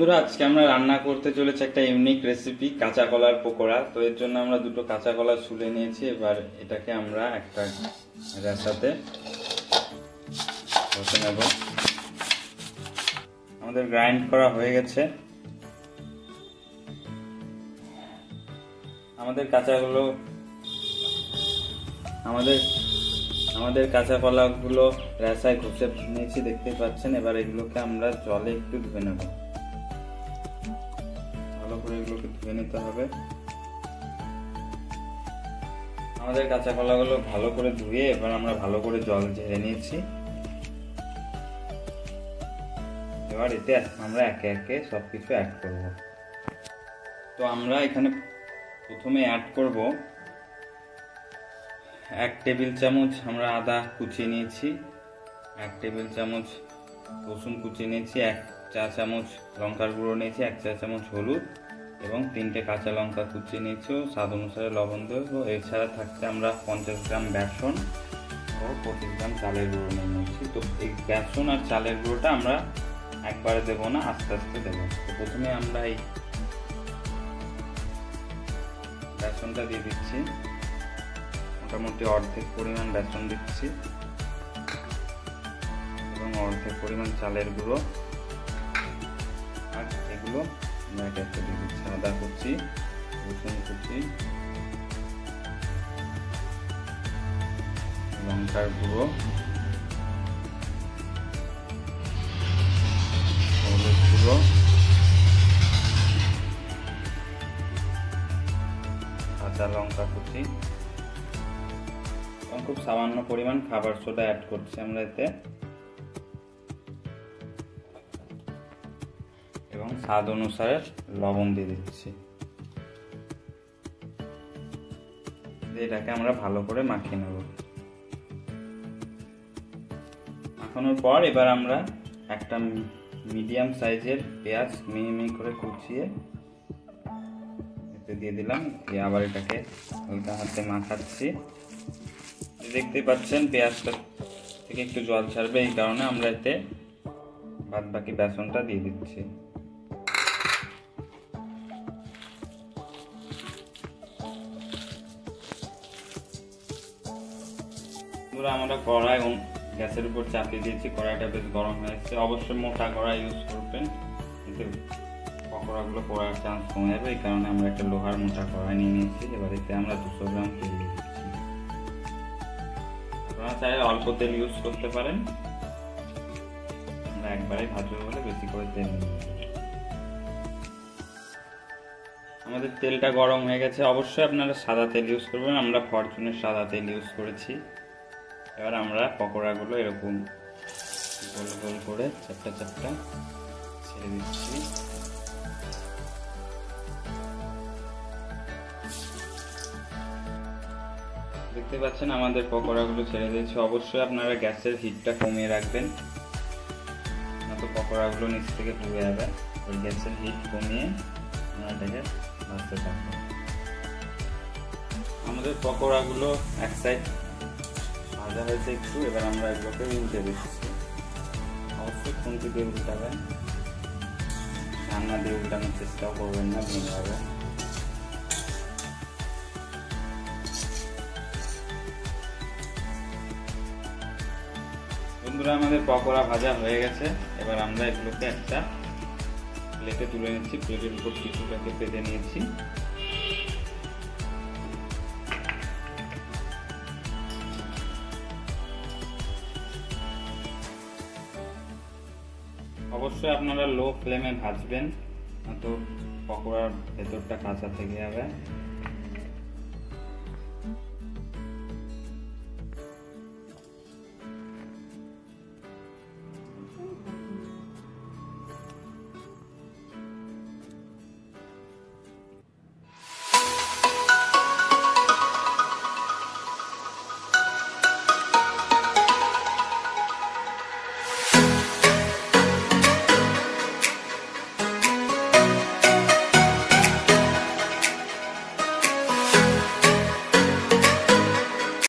বন্ধুরা, আজকে আমরা রান্না করতে চলেছি একটা ইউনিক রেসিপি, কাঁচা কলার পকোড়া। তো এর জন্য আমরা দুটো কাঁচা কলা ছুলে নিয়েছি। এবার এটাকে আমরা একটা রেসাতে বসে নেব। আমাদের গ্রাইন্ড করা হয়ে গেছে। আমাদের কাঁচা কলাগুলো রেসায় ঘষে নিয়েছি, দেখতে পাচ্ছেন। এবার এগুলোকে আমরা জলে একটু ধুয়ে নেব। ভালো করে এগুলোকে ধুয়ে নিতে হবে। আমাদের কাঁচা কলাগুলো ভালো করে ধুয়ে এবার আমরা ভালো করে জল ঝেড়ে নিয়েছি। এবার এতে আমরা একে একে সবকিছু অ্যাড করব। তো আমরা এখানে প্রথমে অ্যাড করব 1 টেবিল চামচ আমরা আদা কুচিয়ে নিয়েছি, 1 টেবিল চামচ রসুন কুচিয়ে নিয়েছি, 1 চা চামচ লঙ্কার গুঁড়ো নিয়েছি, 1 চা চামচ হলুদ এবং 3টে কাঁচা লঙ্কা কুচিয়ে নিয়েছি, স্বাদ অনুসারে লবণ দেব। এছাড়া থাকতে আমরা 50 গ্রাম বেসন ও 25 গ্রাম চালের গুঁড়ো নিয়ে নিয়েছি। তো এই বেসন আর চালের গুঁড়োটা আমরা একবারে দেবো না, আস্তে আস্তে দেবো। তো প্রথমে আমরা এই বেসনটা দিয়ে দিচ্ছি, মোটামুটি অর্ধেক পরিমাণ বেসন দিচ্ছি এবং অর্ধেক পরিমাণ চালের গুঁড়ো, আর এগুলো আমরা একটা দিয়ে দিচ্ছি। আদা কুচি, রসুন কুচি, লঙ্কার গুঁড়ো, হলুদ গুঁড়ো, কাঁচা লঙ্কা কুচি, খুব সামান্য পরিমাণ খাবার সোডা অ্যাড করছি আমরা এতে, এবং স্বাদ অনুসারে লবণ দিয়ে দিচ্ছি। এটাকে আমরা ভালো করে মাখিয়ে নেব। মাখানোর পর এবার আমরা একটা মিডিয়াম সাইজের পেঁয়াজ মিহি করে কুচিয়ে এতে দিয়ে দিলাম। দিয়ে আবার এটাকে হালকা হাতে মাখাচ্ছি। দেখতে পাচ্ছেন পেঁয়াজটা থেকে একটু জল ছাড়বে, এই কারণে আমরা এতে বাদ বাকি বেসনটা দিয়ে দিচ্ছি। আমরা কড়াই গ্যাসের উপর চাপিয়ে দিয়েছি, কড়াইটা বেশ গরম হয়েছে। অবশ্যই মোটা কড়াই ইউজ করবেন, এতে পকোড়াগুলো পোড়ার চান্স কমে যাবে। এই কারণে আমরা একটা লোহার মোটা কড়াই নিয়ে নিয়েছি। এবার এতে আমরা 200 গ্রাম তেল দিয়ে দিচ্ছি। আপনারা চাইলে অল্প তেল ইউজ করতে পারেন, আমরা একবারে ভাজবো বলে বেশি করে তেল নিয়ে আমাদের তেলটা গরম হয়ে গেছে। অবশ্যই আপনারা সাদা তেল ইউজ করবেন, আমরা ফরচুনের সাদা তেল ইউজ করেছি। এবার আমরা পকোড়াগুলো এরকম গোল গোল করে চাপটা ছেড়ে দিচ্ছি। দেখতে পাচ্ছেন আমাদের পকোড়াগুলো ছেড়ে দিয়েছে। অবশ্যই আপনারা গ্যাসের হিটটা কমিয়ে রাখবেন, নয়তো পকোড়াগুলো নিচ থেকে পুড়ে যাবে। ওই গ্যাসের হিট কমিয়ে আমরা এটাকে ভাজতে থাকবো। আমাদের পকোড়াগুলো এক সাইড ভাজা হয়েছে একটু, এবার আমরা এগুলোকে উল্টে দিচ্ছি। অবশ্যই খুন্তি দিয়ে উল্টাবেন, রান্না দিয়ে উল্টানোর চেষ্টাও করবেন না, ভেঙে যাবে। বন্ধুরা, আমাদের পকোড়া ভাজা হয়ে গেছে। এবার আমরা এগুলোকে একটা প্লেটে তুলে নিচ্ছি। প্লেটের উপর টিস্যুটাকে পেতে নিয়েছি। অবশ্যই আপনারা লো ফ্লেমে ভাজবেন, তো পকোড়ার ভেতরটা কাঁচা থেকে যাবে।